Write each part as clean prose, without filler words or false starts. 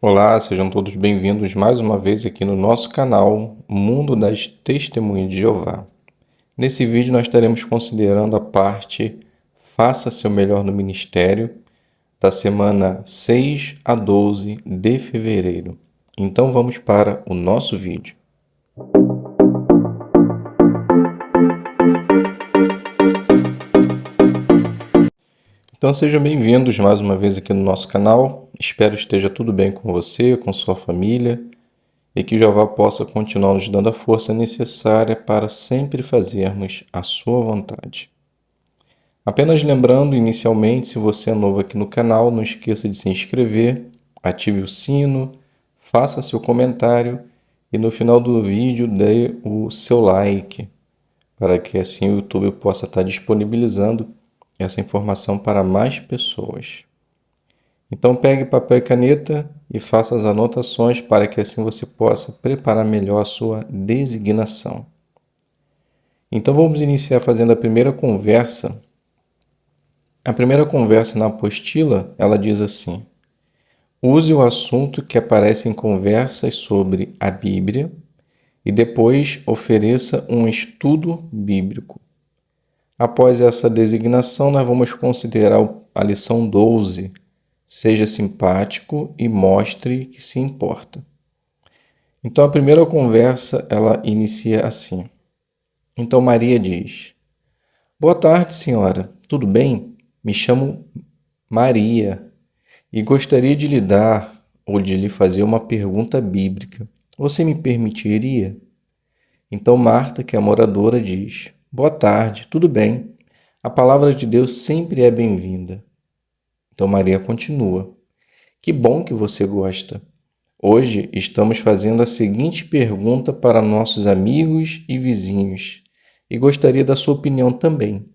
Olá, sejam todos bem-vindos mais uma vez aqui no nosso canal Mundo das Testemunhas de Jeová. Nesse vídeo nós estaremos considerando a parte Faça seu melhor no ministério da semana 6 a 12 de fevereiro. Então vamos para o nosso vídeo. Então sejam bem-vindos mais uma vez aqui no nosso canal. Espero que esteja tudo bem com você, com sua família e que Jeová possa continuar nos dando a força necessária para sempre fazermos a sua vontade. Apenas lembrando inicialmente, se você é novo aqui no canal, não esqueça de se inscrever, ative o sino, faça seu comentário e no final do vídeo dê o seu like, para que assim o YouTube possa estar disponibilizando essa informação para mais pessoas. Então pegue papel e caneta e faça as anotações para que assim você possa preparar melhor a sua designação. Então vamos iniciar fazendo a primeira conversa. A primeira conversa na apostila, ela diz assim: use o assunto que aparece em conversas sobre a Bíblia e depois ofereça um estudo bíblico. Após essa designação, nós vamos considerar a lição 12. Seja simpático e mostre que se importa. Então, a primeira conversa, ela inicia assim. Então, Maria diz: boa tarde, senhora. Tudo bem? Me chamo Maria e gostaria de lhe dar ou de lhe fazer uma pergunta bíblica. Você me permitiria? Então, Marta, que é a moradora, diz: boa tarde, tudo bem? A palavra de Deus sempre é bem-vinda. Então Maria continua: que bom que você gosta. Hoje estamos fazendo a seguinte pergunta para nossos amigos e vizinhos e gostaria da sua opinião também.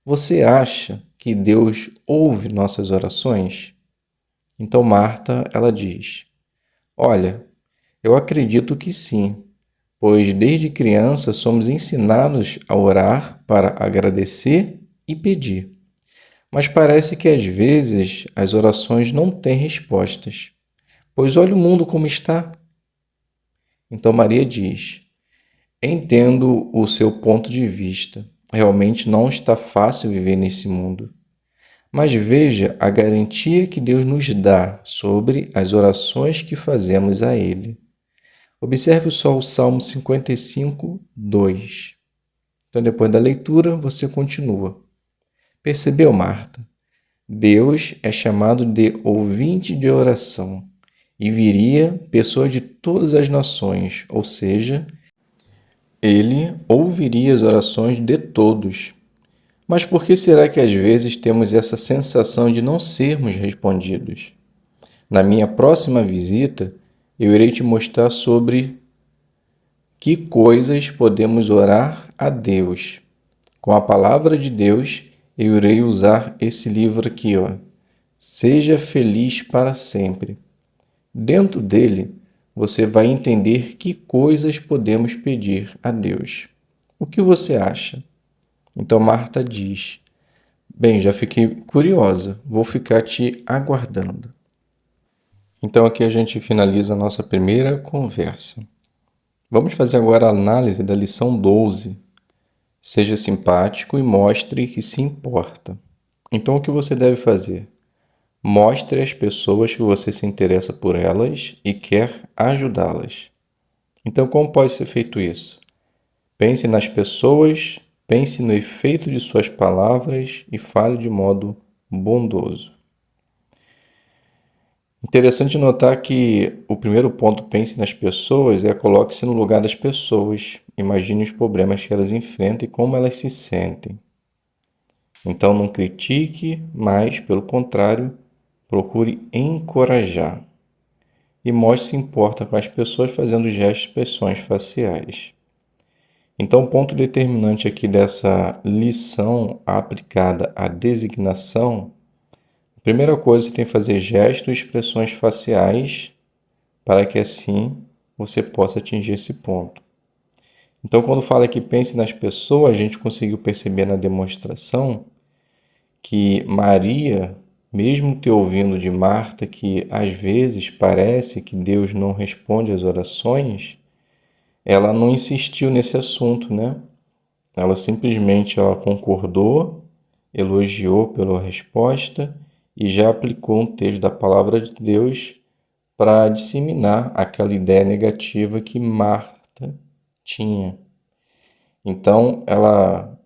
Você acha que Deus ouve nossas orações? Então Marta, ela diz: olha, eu acredito que sim, pois desde criança somos ensinados a orar para agradecer e pedir. Mas parece que às vezes as orações não têm respostas, pois olha o mundo como está. Então Maria diz: entendo o seu ponto de vista. Realmente não está fácil viver nesse mundo. Mas veja a garantia que Deus nos dá sobre as orações que fazemos a Ele. Observe só o Salmo 55, 2. Então, depois da leitura, você continua. Percebeu, Marta? Deus é chamado de ouvinte de oração e viria pessoa de todas as nações, ou seja, ele ouviria as orações de todos. Mas por que será que às vezes temos essa sensação de não sermos respondidos? Na minha próxima visita, eu irei te mostrar sobre que coisas podemos orar a Deus. Com a palavra de Deus, eu irei usar esse livro aqui, ó. Seja feliz para sempre. Dentro dele, você vai entender que coisas podemos pedir a Deus. O que você acha? Então Marta diz: bem, já fiquei curiosa, vou ficar te aguardando. Então aqui a gente finaliza a nossa primeira conversa. Vamos fazer agora a análise da lição 12. Seja simpático e mostre que se importa. Então o que você deve fazer? Mostre às pessoas que você se interessa por elas e quer ajudá-las. Então, como pode ser feito isso? Pense nas pessoas, pense no efeito de suas palavras e fale de modo bondoso. Interessante notar que o primeiro ponto, pense nas pessoas, coloque-se no lugar das pessoas. Imagine os problemas que elas enfrentam e como elas se sentem. Então, não critique, mas, pelo contrário, procure encorajar. E mostre se importa com as pessoas fazendo gestos e expressões faciais. Então, o ponto determinante aqui dessa lição aplicada à designação, a primeira coisa, você tem que fazer gestos e expressões faciais para que assim você possa atingir esse ponto. Então, quando fala que pense nas pessoas, a gente conseguiu perceber na demonstração que Maria, mesmo te ouvindo de Marta que às vezes parece que Deus não responde às orações, ela não insistiu nesse assunto, né? Ela concordou, elogiou pela resposta e já aplicou um texto da palavra de Deus para disseminar aquela ideia negativa que Marta tinha. Então, ela,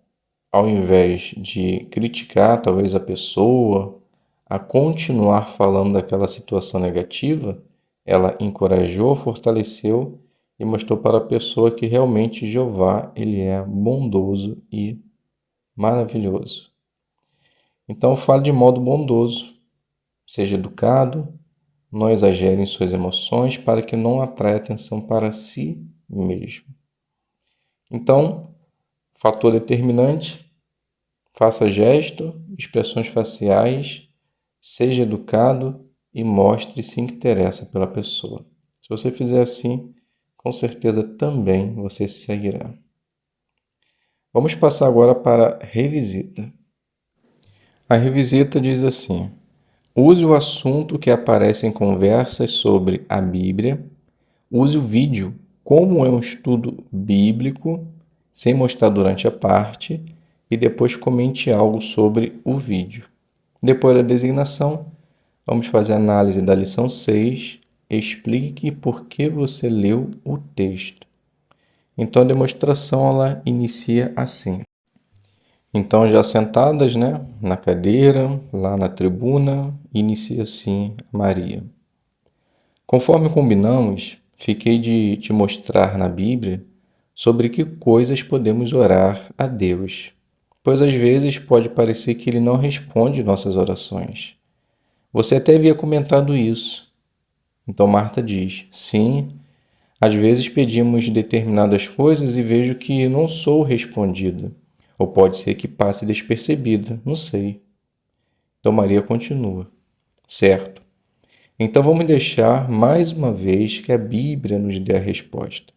ao invés de criticar talvez a pessoa, a continuar falando daquela situação negativa, ela encorajou, fortaleceu e mostrou para a pessoa que realmente Jeová, ele é bondoso e maravilhoso. Então, fale de modo bondoso, seja educado, não exagere em suas emoções para que não atraia atenção para si mesmo. Então, fator determinante, faça gesto, expressões faciais, seja educado e mostre se interessa pela pessoa. Se você fizer assim, com certeza também você seguirá. Vamos passar agora para a revisita. A revisita diz assim: use o assunto que aparece em conversas sobre a Bíblia, use o vídeo como é um estudo bíblico, sem mostrar durante a parte, e depois comente algo sobre o vídeo. Depois da designação, vamos fazer a análise da lição 6, explique por que você leu o texto. Então a demonstração ela inicia assim. Então, já sentadas, né, na cadeira, lá na tribuna, inicia assim Maria. Conforme combinamos, fiquei de te mostrar na Bíblia sobre que coisas podemos orar a Deus, pois às vezes pode parecer que Ele não responde nossas orações. Você até havia comentado isso. Então Marta diz, sim, às vezes pedimos determinadas coisas e vejo que não sou respondida. Ou pode ser que passe despercebida, não sei. Então Maria continua. Certo. Então vamos deixar mais uma vez que a Bíblia nos dê a resposta.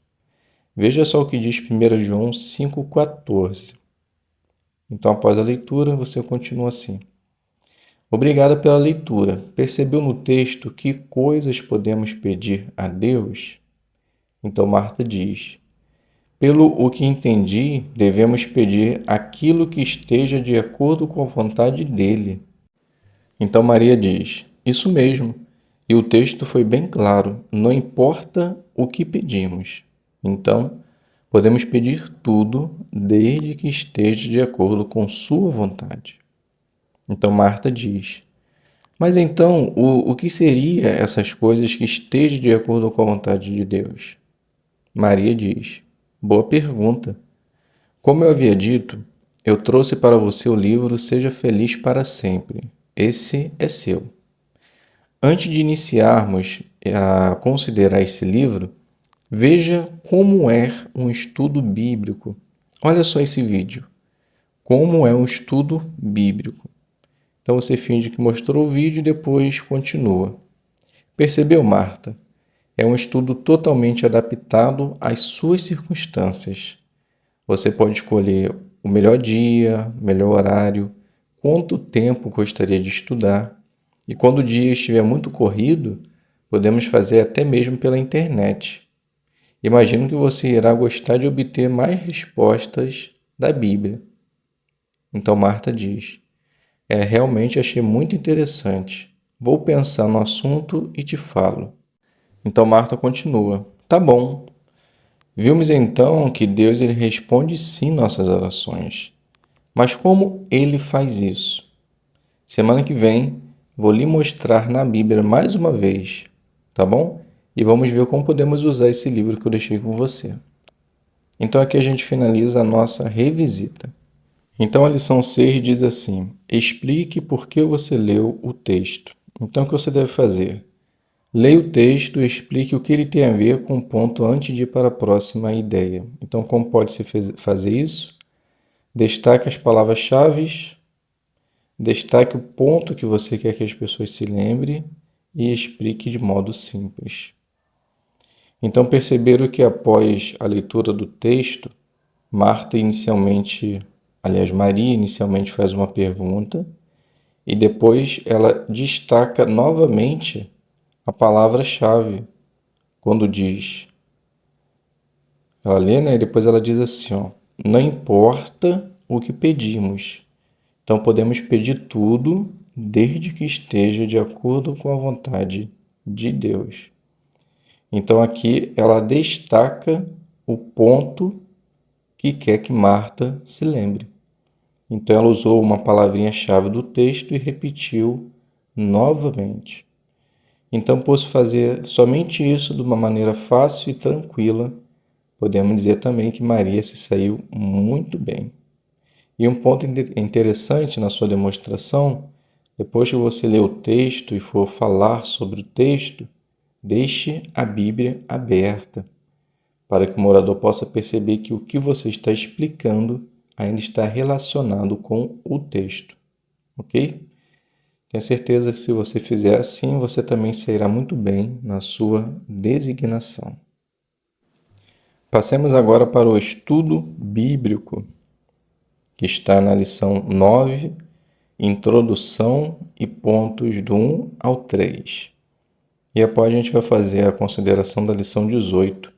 Veja só o que diz 1 João 5,14. Então após a leitura, você continua assim. Obrigada pela leitura. Percebeu no texto que coisas podemos pedir a Deus? Então Marta diz, pelo o que entendi, devemos pedir aquilo que esteja de acordo com a vontade dele. Então Maria diz, isso mesmo. E o texto foi bem claro, não importa o que pedimos. Então, podemos pedir tudo desde que esteja de acordo com sua vontade. Então Marta diz, mas então, o que seria essas coisas que estejam de acordo com a vontade de Deus? Maria diz, boa pergunta. Como eu havia dito, eu trouxe para você o livro Seja Feliz para Sempre. Esse é seu. Antes de iniciarmos a considerar esse livro, veja como é um estudo bíblico. Olha só esse vídeo. Como é um estudo bíblico. Então você finge que mostrou o vídeo e depois continua. Percebeu, Marta? É um estudo totalmente adaptado às suas circunstâncias. Você pode escolher o melhor dia, o melhor horário, quanto tempo gostaria de estudar. E quando o dia estiver muito corrido, podemos fazer até mesmo pela internet. Imagino que você irá gostar de obter mais respostas da Bíblia. Então Marta diz, realmente achei muito interessante. Vou pensar no assunto e te falo. Então Marta continua, tá bom. Vimos então que Deus ele responde sim nossas orações. Mas como ele faz isso? Semana que vem vou lhe mostrar na Bíblia mais uma vez, tá bom? E vamos ver como podemos usar esse livro que eu deixei com você. Então aqui a gente finaliza a nossa revisita. Então a lição 6 diz assim, explique por que você leu o texto. Então o que você deve fazer? Leia o texto e explique o que ele tem a ver com o ponto antes de ir para a próxima ideia. Então como pode-se fazer isso? Destaque as palavras-chave, destaque o ponto que você quer que as pessoas se lembrem e explique de modo simples. Então perceberam que após a leitura do texto, Maria inicialmente faz uma pergunta E depois ela destaca novamente a palavra-chave, quando diz, ela lê, né? E depois ela diz assim, ó, não importa o que pedimos. Então podemos pedir tudo desde que esteja de acordo com a vontade de Deus. Então aqui ela destaca o ponto que quer que Marta se lembre. Então ela usou uma palavrinha-chave do texto e repetiu novamente. Então, posso fazer somente isso de uma maneira fácil e tranquila. Podemos dizer também que Maria se saiu muito bem. E um ponto interessante na sua demonstração, depois que você ler o texto e for falar sobre o texto, deixe a Bíblia aberta, para que o orador possa perceber que o que você está explicando ainda está relacionado com o texto, ok? Tenho certeza que se você fizer assim, você também sairá muito bem na sua designação. Passemos agora para o estudo bíblico, que está na lição 9, introdução e pontos do 1 ao 3. E após a gente vai fazer a consideração da lição 18,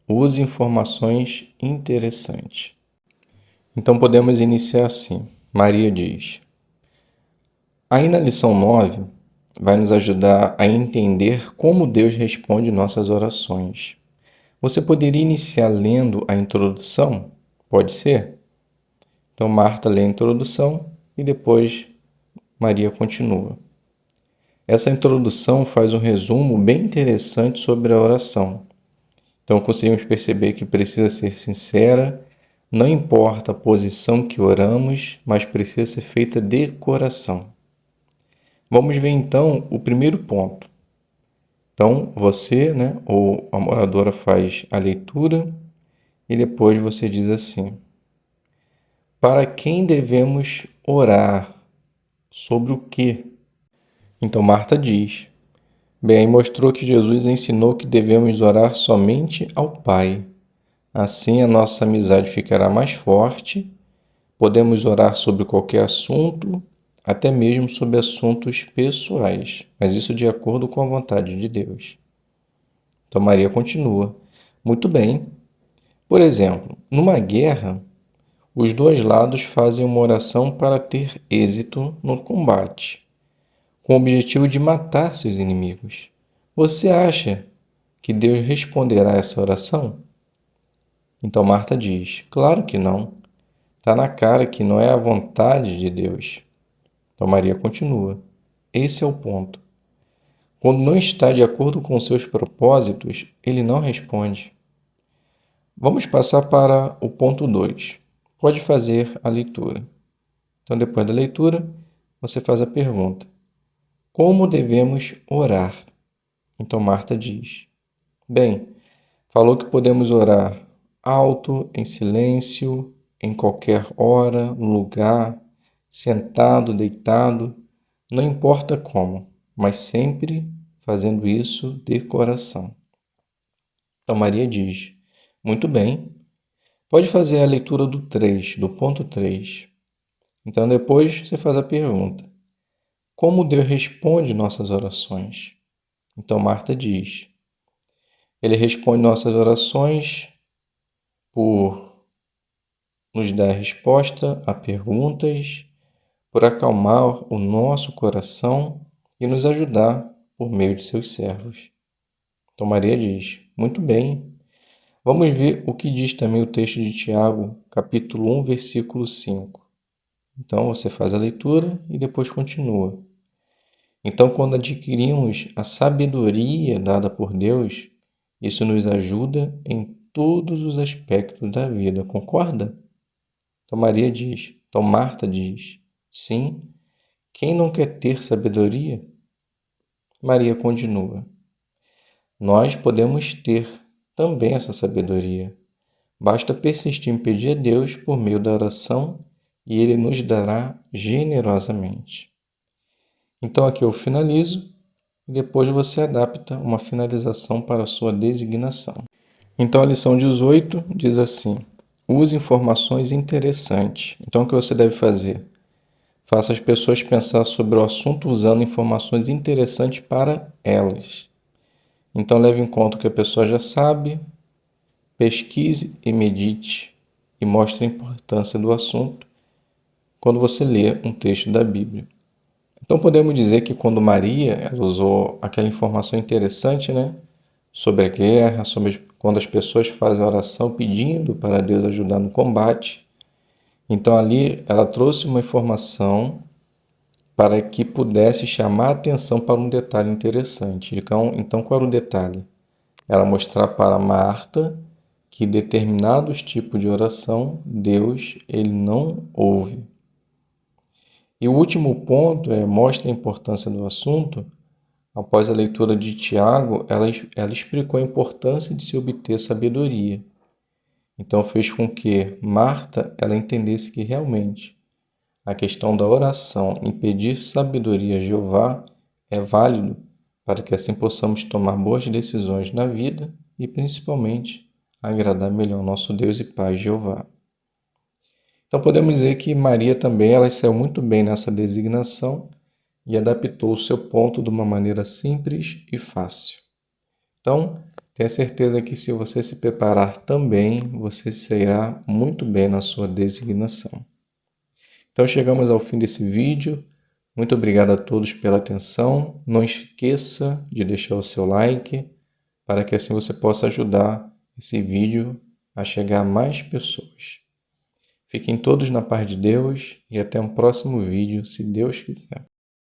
use informações interessantes. Então podemos iniciar assim. Maria diz: aí na lição 9, vai nos ajudar a entender como Deus responde nossas orações. Você poderia iniciar lendo a introdução? Pode ser? Então Marta lê a introdução e depois Maria continua. Essa introdução faz um resumo bem interessante sobre a oração. Então conseguimos perceber que precisa ser sincera, não importa a posição que oramos, mas precisa ser feita de coração. Vamos ver então o primeiro ponto. Então você, ou a oradora faz a leitura e depois você diz assim: para quem devemos orar? Sobre o quê? Então Marta diz: bem, aí mostrou que Jesus ensinou que devemos orar somente ao Pai. Assim a nossa amizade ficará mais forte, podemos orar sobre qualquer assunto, até mesmo sobre assuntos pessoais, mas isso de acordo com a vontade de Deus. Então Maria continua: muito bem. Por exemplo, numa guerra, os dois lados fazem uma oração para ter êxito no combate, com o objetivo de matar seus inimigos. Você acha que Deus responderá essa oração? Então Marta diz: claro que não. Está na cara que não é a vontade de Deus. Então Maria continua: esse é o ponto. Quando não está de acordo com seus propósitos, ele não responde. Vamos passar para o ponto 2. Pode fazer a leitura. Então, depois da leitura, você faz a pergunta: como devemos orar? Então Marta diz: bem, falou que podemos orar alto, em silêncio, em qualquer hora, lugar, sentado, deitado, não importa como, mas sempre fazendo isso de coração. Então Maria diz: muito bem, pode fazer a leitura do 3, do ponto 3. Então depois você faz a pergunta: como Deus responde nossas orações? Então Marta diz: ele responde nossas orações por nos dar resposta a perguntas, por acalmar o nosso coração e nos ajudar por meio de seus servos. Então Maria diz: muito bem. Vamos ver o que diz também o texto de Tiago, capítulo 1, versículo 5. Então você faz a leitura e depois continua. Então, quando adquirimos a sabedoria dada por Deus, isso nos ajuda em todos os aspectos da vida, concorda? Então Marta diz: sim, quem não quer ter sabedoria? Maria continua: nós podemos ter também essa sabedoria. Basta persistir em pedir a Deus por meio da oração e Ele nos dará generosamente. Então aqui eu finalizo e depois você adapta uma finalização para a sua designação. Então a lição 18 diz assim: use informações interessantes. Então o que você deve fazer? Faça as pessoas pensar sobre o assunto usando informações interessantes para elas. Então leve em conta o que a pessoa já sabe, pesquise e medite e mostre a importância do assunto quando você lê um texto da Bíblia. Então podemos dizer que quando Maria ela usou aquela informação interessante, né, sobre a guerra, sobre quando as pessoas fazem oração pedindo para Deus ajudar no combate, então ali ela trouxe uma informação para que pudesse chamar a atenção para um detalhe interessante. Então qual era o detalhe? Era mostrar para Marta que determinados tipos de oração Deus ele não ouve. E o último ponto mostra a importância do assunto. Após a leitura de Tiago, ela explicou a importância de se obter sabedoria. Então fez com que Marta ela entendesse que realmente a questão da oração em pedir sabedoria a Jeová é válido para que assim possamos tomar boas decisões na vida e principalmente agradar melhor nosso Deus e Pai Jeová. Então podemos dizer que Maria também ela saiu muito bem nessa designação e adaptou o seu ponto de uma maneira simples e fácil. Então, tenha certeza que se você se preparar também, você será muito bem na sua designação. Então chegamos ao fim desse vídeo. Muito obrigado a todos pela atenção. Não esqueça de deixar o seu like para que assim você possa ajudar esse vídeo a chegar a mais pessoas. Fiquem todos na paz de Deus e até um próximo vídeo, se Deus quiser.